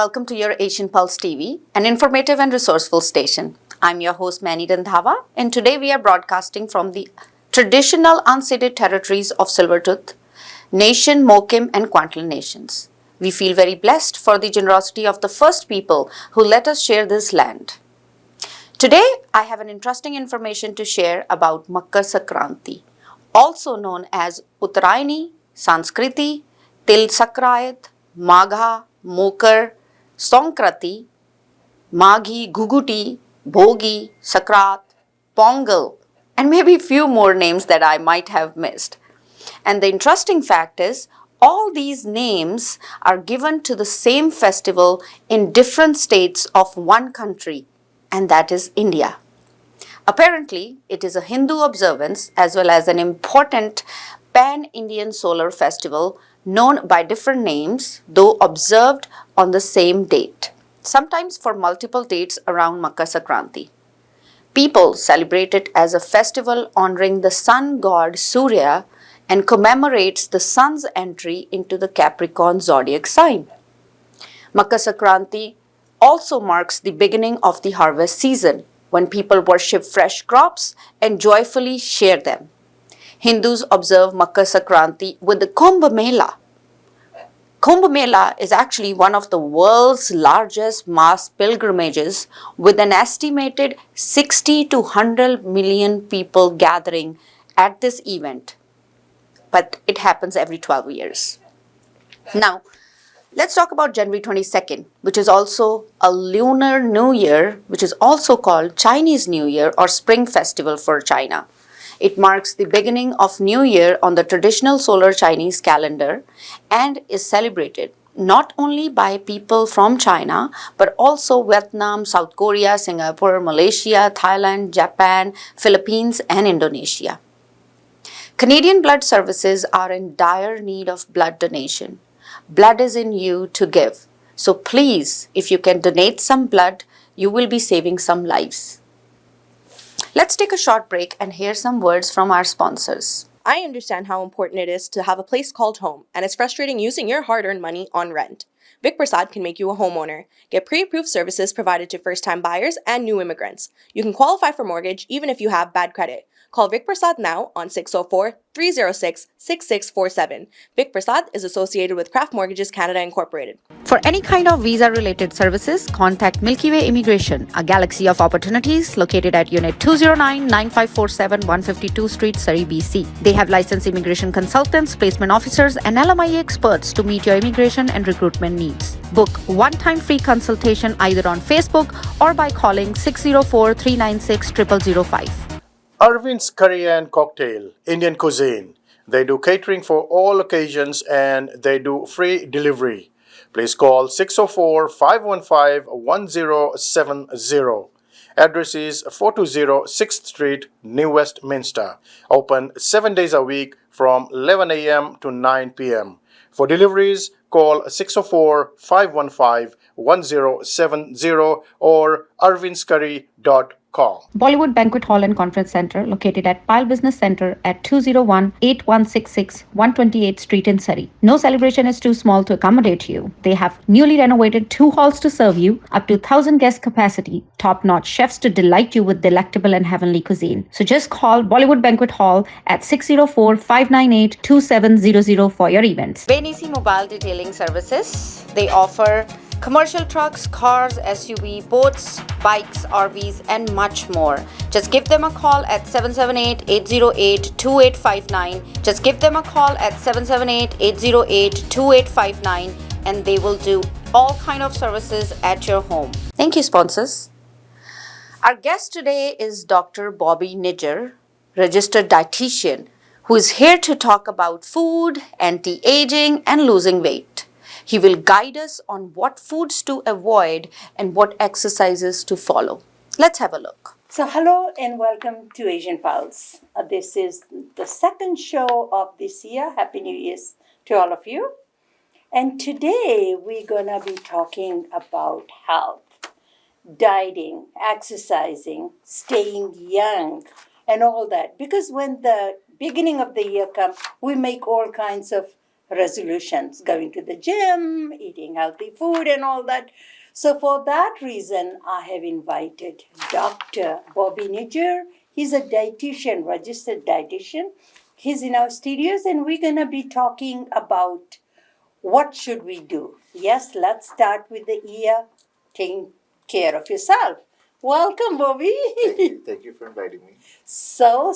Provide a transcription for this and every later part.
welcome to your Asian Pulse TV, an informative and resourceful station. I'm your host Mannie Randhawa, and today we are broadcasting from the traditional unceded territories of Silvertooth Nation, Mokim and Kwantlen nations. We feel very blessed for the generosity of the first people who let us share this land. Today, I have an interesting information to share about Makar Sankranti, also known as Uttarayani, Sanskriti, Til Sakrayat, Magha, Mokar, Sonkrati, Maghi, Guguti, Bhogi, Sakrat, Pongal, and maybe few more names that I might have missed. And the interesting fact is, all these names are given to the same festival in different states of one country, and that is India. Apparently, it is a Hindu observance as well as an important pan-Indian solar festival known by different names, though observed on the same date, sometimes for multiple dates around Makar Sankranti. People celebrate it as a festival honoring the sun god Surya and commemorates the sun's entry into the Capricorn zodiac sign. Makar Sankranti also marks the beginning of the harvest season when people worship fresh crops and joyfully share them. Hindus observe Makar Sankranti with the Kumbh Mela. Kumbh Mela is actually one of the world's largest mass pilgrimages with an estimated 60 to 100 million people gathering at this event. But it happens every 12 years. Now, let's talk about January 22nd, which is also a Lunar New Year, which is also called Chinese New Year or Spring Festival for China. It marks the beginning of New Year on the traditional solar Chinese calendar and is celebrated not only by people from China, but also Vietnam, South Korea, Singapore, Malaysia, Thailand, Japan, Philippines, and Indonesia. Canadian Blood Services are in dire need of blood donation. Blood is in you to give. So please, if you can donate some blood, you will be saving some lives. Let's take a short break and hear some words from our sponsors. I understand how important it is to have a place called home, and it's frustrating using your hard-earned money on rent. Vic Prasad can make you a homeowner. Get pre-approved services provided to first-time buyers and new immigrants. You can qualify for mortgage even if you have bad credit. Call Vic Prasad now on 604-306-6647. Vic Prasad is associated with Craft Mortgages Canada Incorporated. For any kind of visa-related services, contact Milky Way Immigration, a galaxy of opportunities located at Unit 209-9547 152 Street, Surrey, BC. They have licensed immigration consultants, placement officers, and LMIA experts to meet your immigration and recruitment needs. Book one-time free consultation either on Facebook or by calling 604-396-0005. Arvind's Curry and Cocktail, Indian cuisine. They do catering for all occasions and they do free delivery. Please call 604-515-1070. Address is 420 6th Street, New Westminster. Open 7 days a week from 11 a.m. to 9 p.m. For deliveries, call 604-515-1070 or arvindscurry.com. Bollywood Banquet Hall and Conference Center, located at Pile Business Center at 201-8166 128th Street in Surrey. No celebration is too small to accommodate you. They have newly renovated 2 halls to serve you, up to 1,000 guest capacity, top-notch chefs to delight you with delectable and heavenly cuisine. So just call Bollywood Banquet Hall at 604-598-2700 for your events. Benisi Mobile Detailing Services. They offer commercial trucks, cars, SUV, boats, bikes, RVs, and much more. Just give them a call at 778-808-2859. Just give them a call at 778-808-2859 and they will do all kind of services at your home. Thank you, sponsors. Our guest today is Dr. Bobby Nijjar, registered dietitian, who is here to talk about food, anti-aging, and losing weight. He will guide us on what foods to avoid and what exercises to follow. Let's have a look. So hello and welcome to Asian Pulse. This is the second show of this year. Happy New Year to all of you. And today we're going to be talking about health, dieting, exercising, staying young, and all that. Because when the beginning of the year comes, we make all kinds of resolutions, going to the gym, eating healthy food, and all that. So, for that reason, I have invited Dr. Bobby Nijur. He's a dietitian, registered dietitian. He's in our studios, and we're going to be talking about what should we do. Yes, let's start with the ear, taking care of yourself. Welcome, Bobby. Thank you for inviting me. So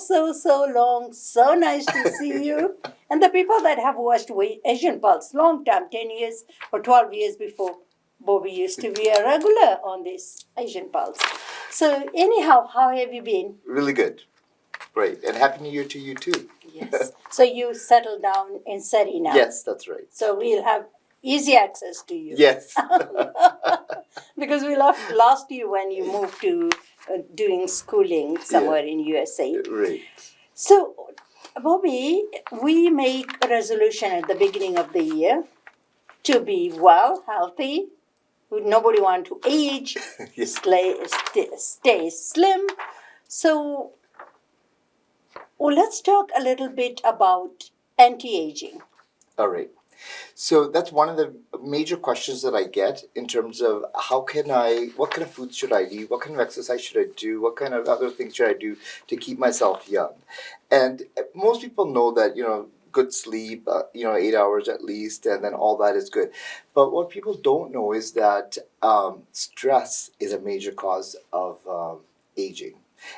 long. So nice to see you. And the people that have watched Asian Pulse long time, 10 years or 12 years before, Bobby used to be a regular on this Asian Pulse. So anyhow, how have you been? Really good. Great. And Happy New Year to you too. Yes. So you settled down in Surrey now. Yes, that's right. So we'll have easy access to you. Yes. Because we lost you when you moved to doing schooling somewhere in USA. Right. So, Bobby, we make a resolution at the beginning of the year to be well, healthy. Nobody want to age, Yes. stay slim. So, let's talk a little bit about anti-aging. All right. So that's one of the major questions that I get in terms of what kind of food should I eat? What kind of exercise should I do? What kind of other things should I do to keep myself young? And most people know that, good sleep, 8 hours at least, and then all that is good. But what people don't know is that stress is a major cause of aging.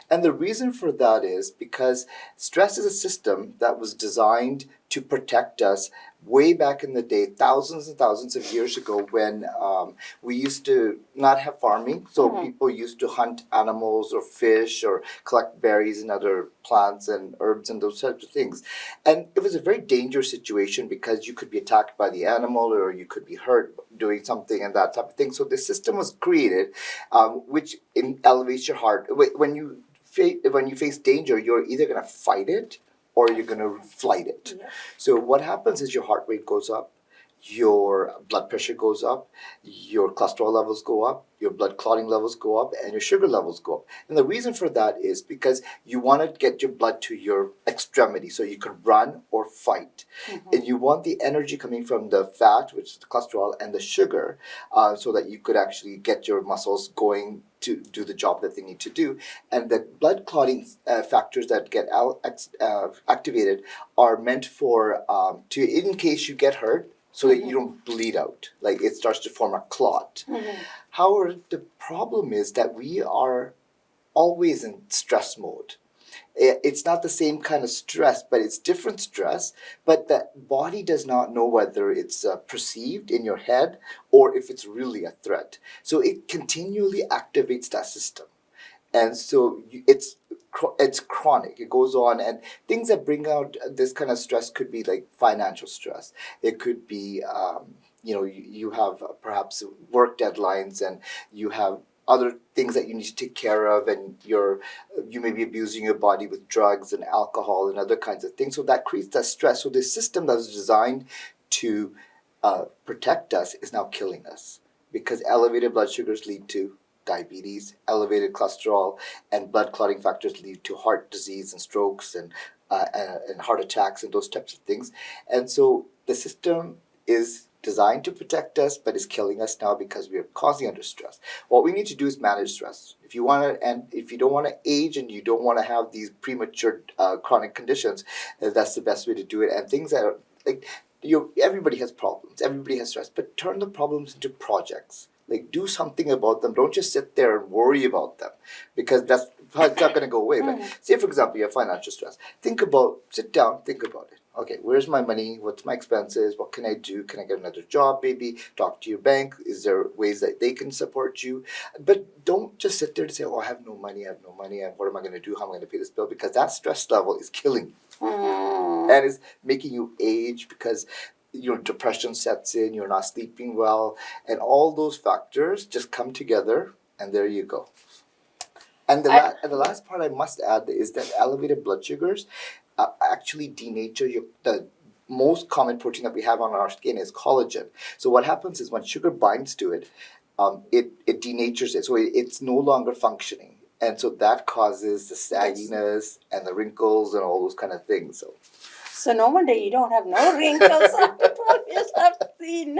And the reason for that is because stress is a system that was designed to protect us way back in the day, thousands and thousands of years ago, when we used to not have farming. So people used to hunt animals or fish or collect berries and other plants and herbs and those types of things. And it was a very dangerous situation because you could be attacked by the animal or you could be hurt doing something and that type of thing. So the system was created, which elevates your heart. When you face danger, you're either going to fight it or you're going to flight it. Yeah. So what happens is your heart rate goes up, your blood pressure goes up, your cholesterol levels go up, your blood clotting levels go up, and your sugar levels go up. And the reason for that is because you want to get your blood to your extremity so you can run or fight. And you want the energy coming from the fat, which is the cholesterol, and the sugar, so that you could actually get your muscles going to do the job that they need to do. And the blood clotting factors that get activated are meant for, in case you get hurt, so that you don't bleed out, like it starts to form a clot. However, the problem is that we are always in stress mode. It's not the same kind of stress, but it's different stress. But the body does not know whether it's perceived in your head or if it's really a threat. So it continually activates that system. And so it's chronic. It goes on, and things that bring out this kind of stress could be like financial stress. It could be, you have perhaps work deadlines, and you have other things that you need to take care of, and you may be abusing your body with drugs and alcohol and other kinds of things. So that creates that stress. So the system that was designed to protect us is now killing us, because elevated blood sugars lead to diabetes, elevated cholesterol, and blood clotting factors lead to heart disease and strokes and heart attacks and those types of things. And so the system is designed to protect us, but is killing us now because we are causing under stress. What we need to do is manage stress. If you don't want to age and you don't want to have these premature chronic conditions, that's the best way to do it. And things that are like, everybody has problems, everybody has stress, but turn the problems into projects. Like, do something about them. Don't just sit there and worry about them, because it's not going to go away. But say, for example, you have financial stress. Sit down, think about it. Okay, where's my money? What's my expenses? What can I do? Can I get another job maybe? Talk to your bank. Is there ways that they can support you? But don't just sit there and say, I have no money. And what am I going to do? How am I going to pay this bill? Because that stress level is killing you. And it's making you age, because your depression sets in, you're not sleeping well, and all those factors just come together, and there you go. And the last part I must add is that elevated blood sugars actually denature the most common protein that we have on our skin is collagen. So what happens is when sugar binds to it, it denatures it, so it's no longer functioning. And so that causes the sagginess and the wrinkles and all those kind of things. So no wonder you don't have no wrinkles after 12 years I've seen.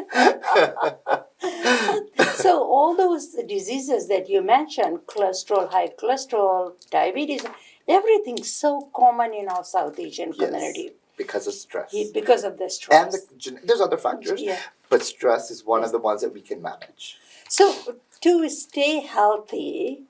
So all those diseases that you mentioned, cholesterol, high cholesterol, diabetes, everything's so common in our South Asian community because of stress. because of the And stress. there's other factors, Yeah. but stress is one of the ones that we can manage. So to stay healthy,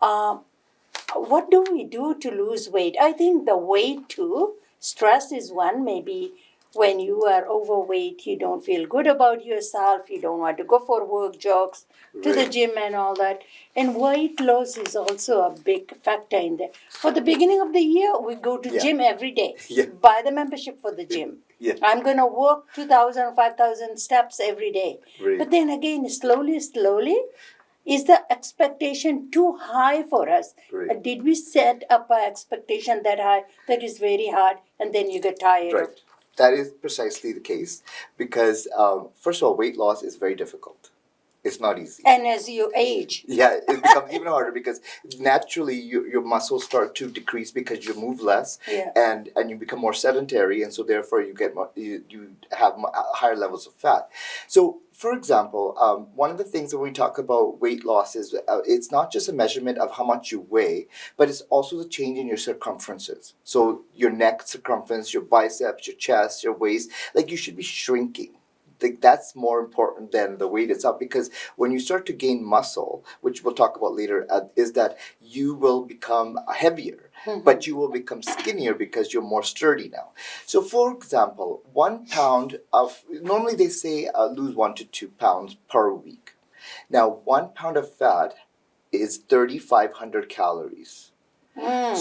what do we do to lose weight? I think the weight too, stress is one. Maybe when you are overweight, you don't feel good about yourself. You don't want to go for work jobs, to the Right. gym and all that. And weight loss is also a big factor in there. For the beginning of the year, we go to Yeah. gym every day. Yeah. Buy the membership for the gym. Yeah. I'm going to walk 2,000, 5,000 steps every day. Right. But then again, slowly, is the expectation too high for us? Right. Did we set up an expectation that high, that is very hard, and then you get tired? Right. That is precisely the case because, first of all, weight loss is very difficult. It's not easy. And as you age. Yeah, it becomes even harder because naturally your muscles start to decrease because you move less, Yeah. and you become more sedentary, and so therefore you get more, you have higher levels of fat. So, for example, one of the things when we talk about weight loss is it's not just a measurement of how much you weigh, but it's also the change in your circumferences. So your neck circumference, your biceps, your chest, your waist, like you should be shrinking. Like that's more important than the weight itself, because when you start to gain muscle, which we'll talk about later, is that you will become heavier, but you will become skinnier because you're more sturdy now. So, for example, 1 pound of, normally they say lose 1 to 2 pounds per week. Now, 1 pound of fat is 3,500 calories.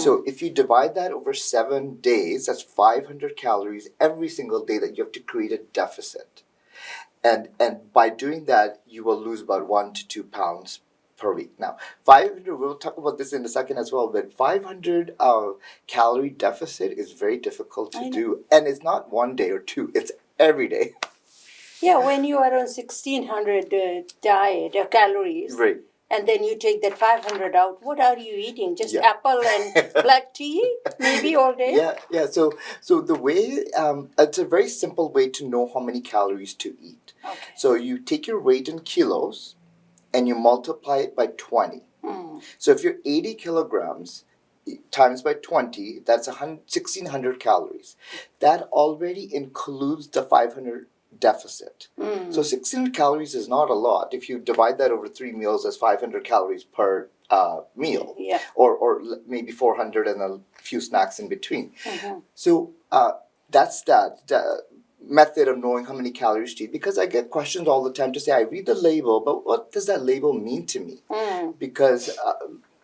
So if you divide that over 7 days, that's 500 calories every single day that you have to create a deficit. And by doing that, you will lose about 1 to 2 pounds per week. Now, 500, we'll talk about this in a second as well, but 500 calorie deficit is very difficult to do. And it's not 1 day or two, it's every day. Yeah, when you are on 1,600 diet calories, Right. and then you take that 500 out, what are you eating? Just Yeah. apple and black tea, maybe all day? Yeah. So the way, it's a very simple way to know how many calories to eat. Okay. So you take your weight in kilos and you multiply it by 20. So if you're 80 kilograms times by 20, that's 1,600 calories. That already includes the 500 deficit. So 1,600 calories is not a lot. If you divide that over 3 meals, that's 500 calories per meal. Yeah. Or maybe 400 and a few snacks in between. So that's that. Method of knowing how many calories to eat, because I get questions all the time to say, I read the label, but what does that label mean to me? Because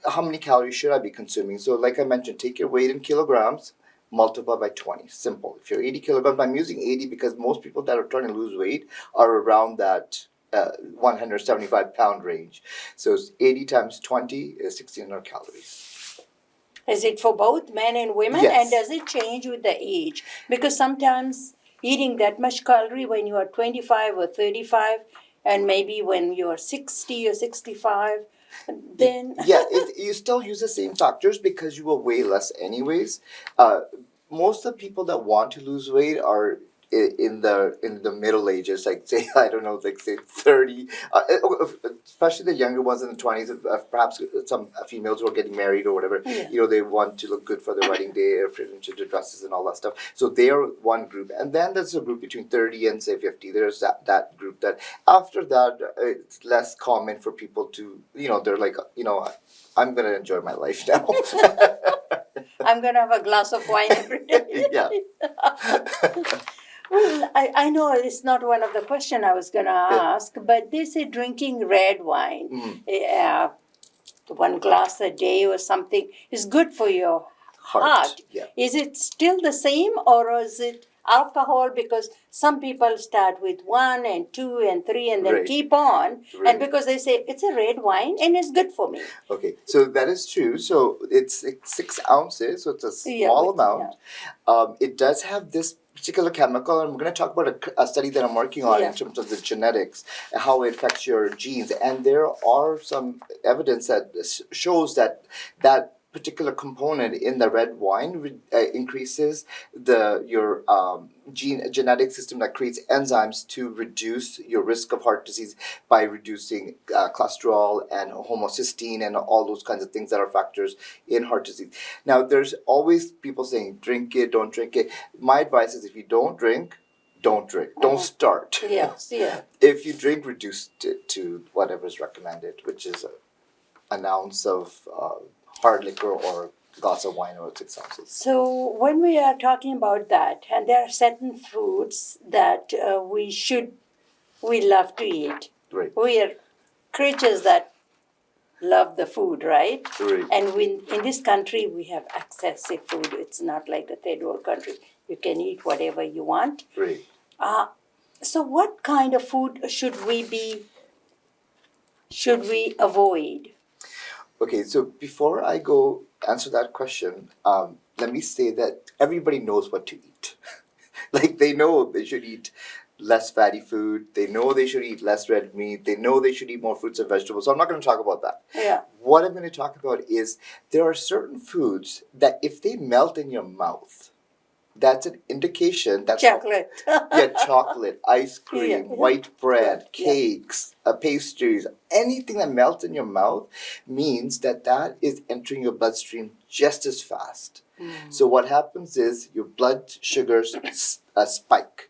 how many calories should I be consuming? So like I mentioned, take your weight in kilograms, multiply by 20. Simple. If you're 80 kilograms, I'm using 80 because most people that are trying to lose weight are around that 175 pound range. So 80 times 20 is 1,600 calories. Is it for both men and women? Yes. And does it change with the age? Because sometimes eating that much calorie when you are 25 or 35, and maybe when you are 60 or 65, then... Yeah, you still use the same factors because you will weigh less anyways. Most of the people that want to lose weight are in the middle ages, like say, I don't know, like say 30, especially the younger ones in the 20s, perhaps some females who are getting married or whatever, Yeah. they want to look good for their wedding day, or fit into the dresses and all that stuff. So they are one group. And then there's a group between 30 and say 50. There's that group that after that, it's less common for people to, they're like, I'm going to enjoy my life now. I'm going to have a glass of wine every day. Yeah. Well, I know it's not one of the questions I was going to ask, but they say drinking red wine, 1 glass a day or something, is good for your heart. Yeah. Is it still the same, or is it alcohol? Because some people start with 1 and 2 and 3 and then Right. keep on, Right. and because they say it's a red wine and it's good for me. Okay, so that is true. So it's 6 ounces, so it's a small amount. It does have this particular chemical, and we're going to talk about a study that I'm working on in terms of the genetics, how it affects your genes. And there are some evidence that shows that particular component in the red wine increases your genetic system that creates enzymes to reduce your risk of heart disease by reducing cholesterol and homocysteine and all those kinds of things that are factors in heart disease. Now, there's always people saying, drink it, don't drink it. My advice is if you don't drink, don't drink. Don't start. Yes, yeah. If you drink, reduce it to whatever is recommended, which is an ounce of hard liquor or a glass of wine or 6 ounces. So when we are talking about that, and there are certain foods that we love to eat. Right. We are creatures that love the food, right? Right. And in this country, we have excessive food. It's not like a third world country. You can eat whatever you want. Right. So what kind of food should we avoid? Okay, so before I go answer that question, let me say that everybody knows what to eat. Like they know they should eat less fatty food. They know they should eat less red meat. They know they should eat more fruits and vegetables. So I'm not going to talk about that. Yeah. What I'm going to talk about is there are certain foods that if they melt in your mouth, that's an indication that Chocolate. chocolate, ice cream, Yeah. white bread, Yeah. cakes, pastries, anything that melts in your mouth means that is entering your bloodstream just as fast. So what happens is your blood sugars spike.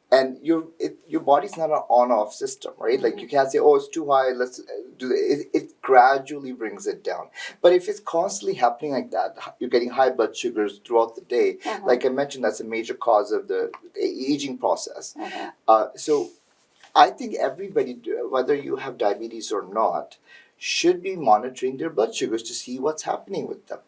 And your body's not an on-off system, right? Like you can't say, oh, it's too high, let's do it. It gradually brings it down. But if it's constantly happening like that, you're getting high blood sugars throughout the day. Like I mentioned, that's a major cause of the aging process. So I think everybody, whether you have diabetes or not, should be monitoring their blood sugars to see what's happening with them.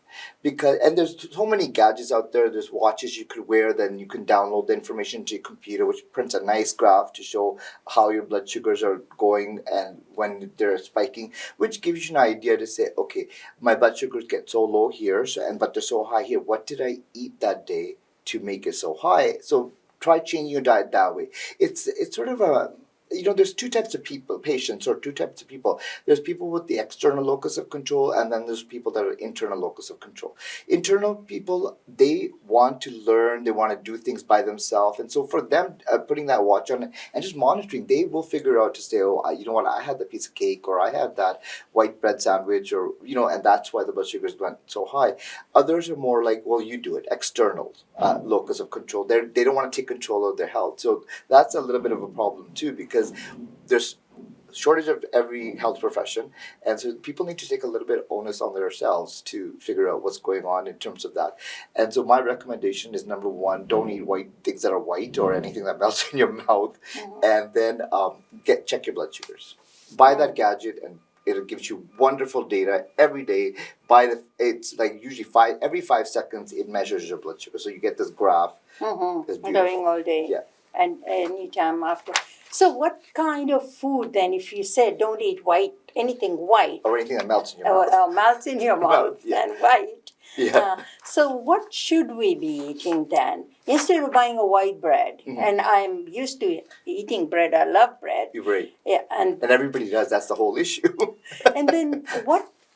And there's so many gadgets out there. There's watches you could wear, then you can download the information to your computer, which prints a nice graph to show how your blood sugars are going and when they're spiking, which gives you an idea to say, okay, my blood sugars get so low here, but they're so high here. What did I eat that day to make it so high? So try changing your diet that way. It's sort of there's two types of patients, or two types of people. There's people with the external locus of control, and then there's people that are internal locus of control. Internal people, they want to learn, they want to do things by themselves. And so for them, putting that watch on and just monitoring, they will figure out to say, oh, you know what, I had that piece of cake, or I had that white bread sandwich, or, and that's why the blood sugars went so high. Others are more like, well, you do it, external locus of control. They don't want to take control of their health. So that's a little bit of a problem too, because there's shortage of every health profession, and so people need to take a little bit of onus on themselves to figure out what's going on in terms of that. And so my recommendation is, number one, don't eat things that are white or anything that melts in your mouth, and then check your blood sugars. Buy that gadget, and it gives you wonderful data every day. It's like usually every 5 seconds it measures your blood sugar, so you get this graph. It's beautiful. Going all day. Yeah. And any time after. So what kind of food then, if you said don't eat anything white, Or anything that melts in your mouth. melts in your mouth yeah. and white. Yeah. So what should we be eating then? Instead of buying a white bread, and I'm used to eating bread, I love bread. You're right. Yeah, and everybody does, that's the whole issue. and then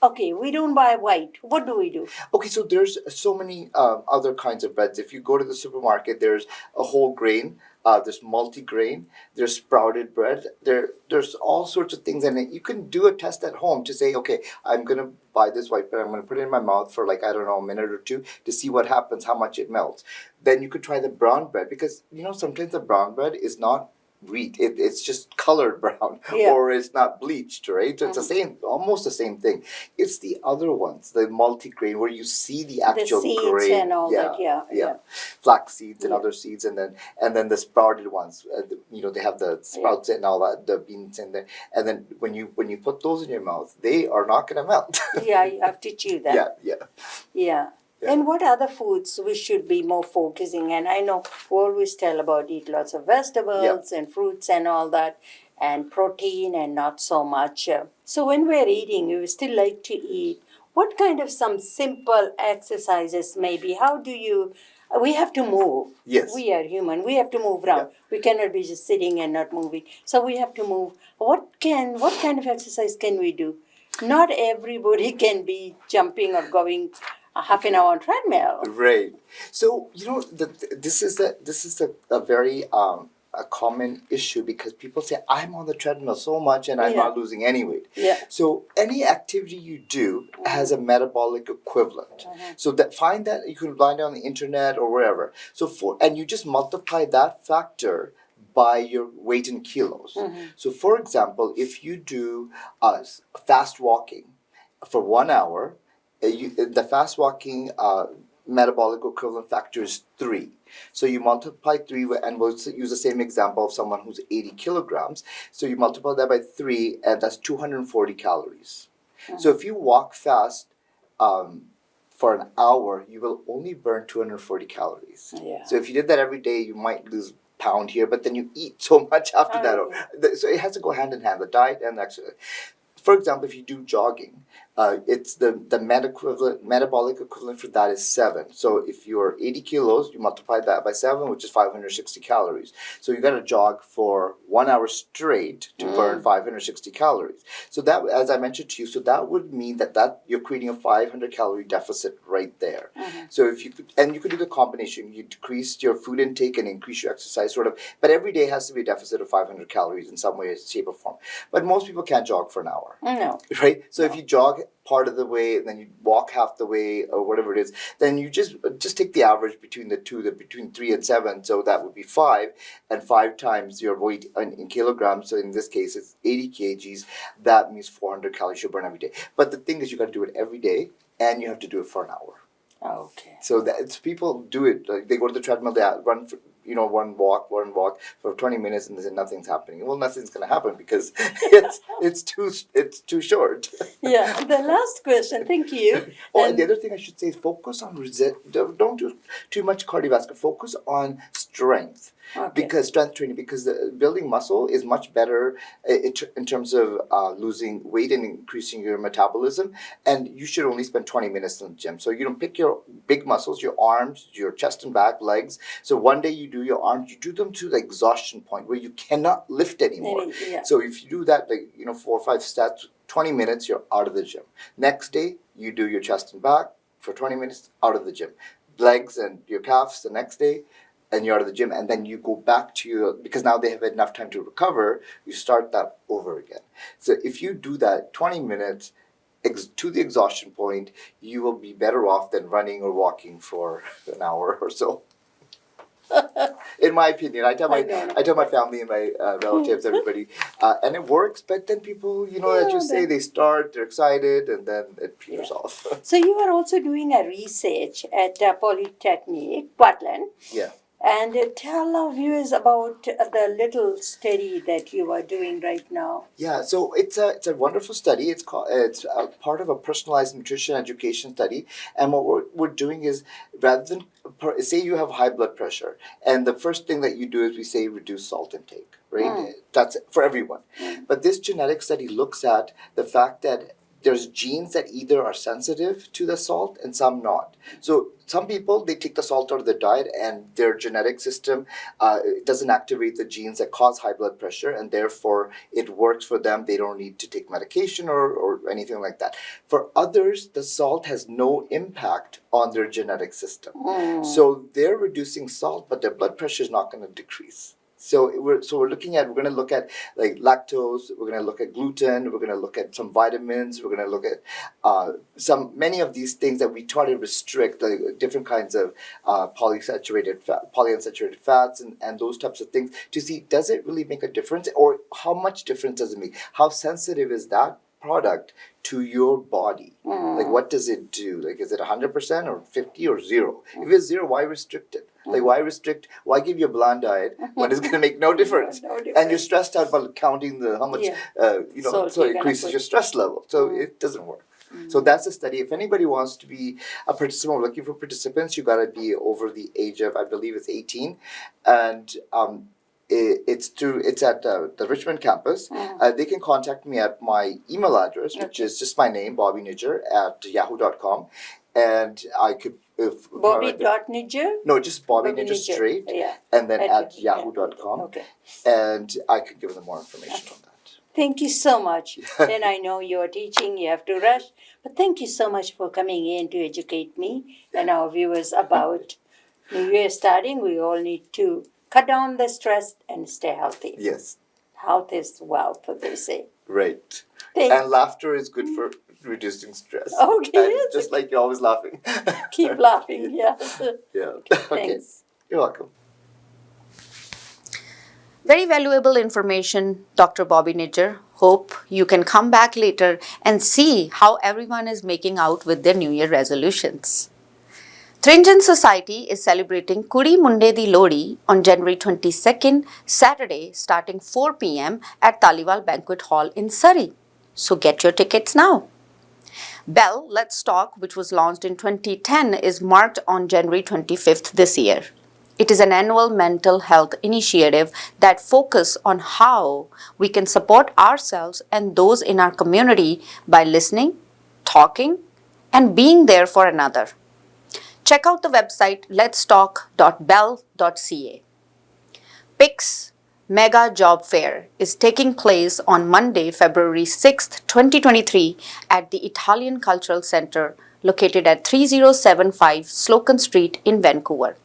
okay, we don't buy white. What do we do? Okay, so there's so many other kinds of breads. If you go to the supermarket, there's a whole grain, there's multi-grain, there's sprouted bread, there's all sorts of things. And you can do a test at home to say, okay, I'm going to buy this white bread, I'm going to put it in my mouth for a minute or two to see what happens, how much it melts. Then you could try the brown bread, because, sometimes the brown bread is not wheat, it's just colored brown, or it's not bleached, right? So it's almost the same thing. It's the other ones, the multi-grain, where you see the actual the seeds grain, and all that, yeah. flax seeds and other seeds, and then the sprouted ones, they have the sprouts and all that, the beans in there, and then when you put those in your mouth, they are not going to melt. Yeah, you have to chew them. Yeah. And what other foods we should be more focusing? And I know we always tell about eat lots of vegetables and fruits and all that, and protein and not so much. So when we're eating, we still like to eat. What kind of some simple exercises maybe? We have to move. Yes. We are human. We have to move around. Yeah. We cannot be just sitting and not moving. So we have to move. What kind of exercise can we do? not everybody can be jumping or going a half an hour on treadmill. Right. So this is a very a common issue because people say I'm on the treadmill so much and I'm not losing any weight. Yeah. So any activity you do has a metabolic equivalent. So that find that you can find it on the internet or wherever. So and you just multiply that factor by your weight in kilos. So for example, if you do fast walking for 1 hour, the fast walking metabolic equivalent factor is 3. So you multiply 3, and we'll use the same example of someone who's 80 kilograms. So you multiply that by 3, and that's 240 calories. So if you walk fast for an hour, you will only burn 240 calories. Yeah. So if you did that every day, you might lose pound here, but then you eat so much after that. So it has to go hand in hand, the diet and the exercise. For example, if you do jogging, it's the metabolic equivalent for that is 7. So if you're 80 kilos, you multiply that by 7, which is 560 calories. So you got to jog for 1 hour straight to burn 560 calories. So that, as I mentioned to you, so that would mean that you're creating a 500 calorie deficit right there. So if you could, and you could do the combination, you decrease your food intake and increase your exercise sort of, but every day has to be a deficit of 500 calories in some way, shape or form. But most people can't jog for an hour. No. Right? So if you jog part of the way and then you walk half the way or whatever it is, then you just take the average between the two, between 3 and 7. So that would be 5, and 5 times your weight in kilograms. So in this case, it's 80 kgs. That means 400 calories you burn every day. But the thing is, you got to do it every day, and you have to do it for an hour. Okay. So people do it. Like they go to the treadmill, they run for, one walk for 20 minutes, and they say nothing's happening. Well, nothing's going to happen because it's too short. Yeah. The last question. Thank you. And the other thing I should say is focus on don't do too much cardiovascular. Focus on strength. Okay. Because strength training, because building muscle is much better in terms of losing weight and increasing your metabolism. And you should only spend 20 minutes in the gym. So pick your big muscles, your arms, your chest and back, legs. So one day you do your arms, you do them to the exhaustion point where you cannot lift anymore. Yeah. So if you do that, 4 or 5 sets, 20 minutes, you're out of the gym. Next day, you do your chest and back for 20 minutes, out of the gym. Legs and your calves the next day, and you're out of the gym, and then you go back to because now they have enough time to recover, you start that over again. So if you do that 20 minutes to the exhaustion point, you will be better off than running or walking for an hour or so. In my opinion, I tell my family and my relatives, everybody, and it works. But then people, as you say, they start, they're excited, and then it peters off. So you are also doing a research at Polytechnic, Portland. Yeah. And tell our viewers about the little study that you are doing right now. Yeah, so it's a wonderful study. It's part of a personalized nutrition education study, and what we're doing is rather than say you have high blood pressure, and the first thing that you do is we say reduce salt intake, right? That's for everyone. But this genetic study looks at the fact that there's genes that either are sensitive to the salt and some not. So some people, they take the salt out of their diet and their genetic system doesn't activate the genes that cause high blood pressure, and therefore it works for them. They don't need to take medication or anything like that. For others, the salt has no impact on their genetic system. So they're reducing salt, but their blood pressure is not going to decrease. So we're going to look at like lactose, we're going to look at gluten, we're going to look at some vitamins, we're going to look at many of these things that we try to restrict, like different kinds of polyunsaturated fats and those types of things to see, does it really make a difference, or how much difference does it make? How sensitive is that product to your body? Like, what does it do? Like, is it 100% or 50 or 0? If it's 0, why restrict it? Like, why give you a bland diet when it's going to make no difference? And you're stressed out about counting how much, so it increases your stress level. So it doesn't work. So that's the study. If anybody wants to be a participant, we're looking for participants, you got to be over the age of, I believe it's 18. And it's at the Richmond campus. They can contact me at my email address, which is just my name, bobbynidger@yahoo.com. And I could... Bobby.Nidger? No, just Bobby Nidger straight. Yeah. And then at yahoo.com. Okay. And I could give them more information on that. Thank you so much. And I know you're teaching, you have to rush, but thank you so much for coming in to educate me and our viewers about New Year starting. We all need to cut down the stress and stay healthy. Yes, Health is wealth, they say. right. Thank And laughter is good for reducing stress. Okay, And yes. just like you're always laughing. Keep laughing, yeah. Yeah. Okay. Thanks. You're welcome. Very valuable information, Dr. Bobby Nijjar. Hope you can come back later and see how everyone is making out with their New Year resolutions. Trinjan Society is celebrating Kudi Munde di Lodi on January 22nd, Saturday, starting 4 p.m. at Taliwal Banquet Hall in Surrey. So get your tickets now. Bell Let's Talk, which was launched in 2010, is marked on January 25th this year. It is an annual mental health initiative that focuses on how we can support ourselves and those in our community by listening, talking, and being there for another. Check out the website letstalk.bell.ca. PICS Mega Job Fair is taking place on Monday, February 6th, 2023 at the Italian Cultural Center located at 3075 Slocum Street in Vancouver.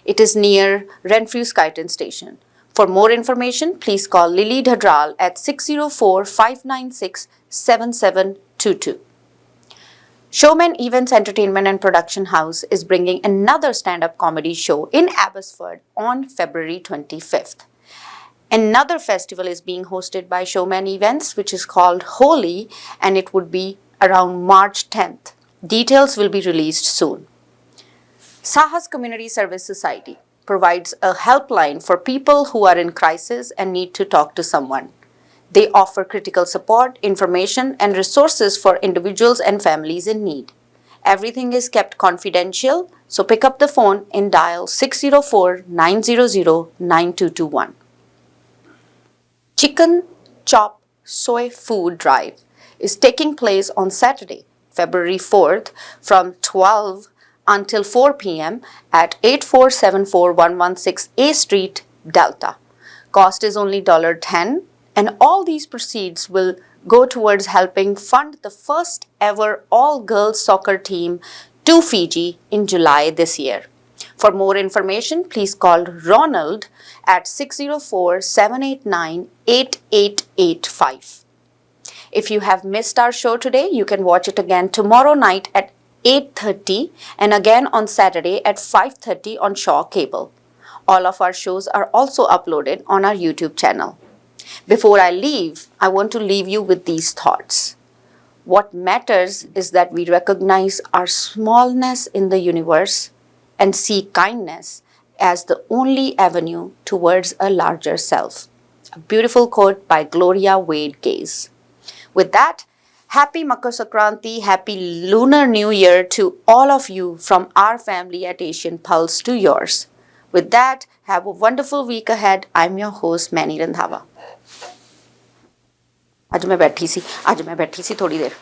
It is near Renfrew Skyton Station. For more information, please call Lily Dhadral at 604-596-7722. Showman Events Entertainment and Production House is bringing another stand-up comedy show in Abbotsford on February 25th. Another festival is being hosted by Showman Events, which is called Holy, and it would be around March 10th. Details will be released soon. Sahas Community Service Society provides a helpline for people who are in crisis and need to talk to someone. They offer critical support, information, and resources for individuals and families in need. Everything is kept confidential, so pick up the phone and dial 604-900-9221. Chicken Chop Soy Food Drive is taking place on Saturday, February 4th from 12 until 4 p.m. at 8474116 A Street, Delta. Cost is only $10, and all these proceeds will go towards helping fund the first ever all-girls soccer team to Fiji in July this year. For more information, please call Ronald at 604-789-8885. If you have missed our show today, you can watch it again tomorrow night at 8:30 and again on Saturday at 5:30 on Shaw Cable. All of our shows are also uploaded on our YouTube channel. Before I leave, I want to leave you with these thoughts. What matters is that we recognize our smallness in the universe and see kindness as the only avenue towards a larger self. A beautiful quote by Gloria Wade Gaze. With that, happy Makar Sankranti, happy Lunar New Year to all of you from our family at Asian Pulse to yours. With that, have a wonderful week ahead. I'm your host, Mannie Randhawa. आज मैं बैठी सी थोड़ी देर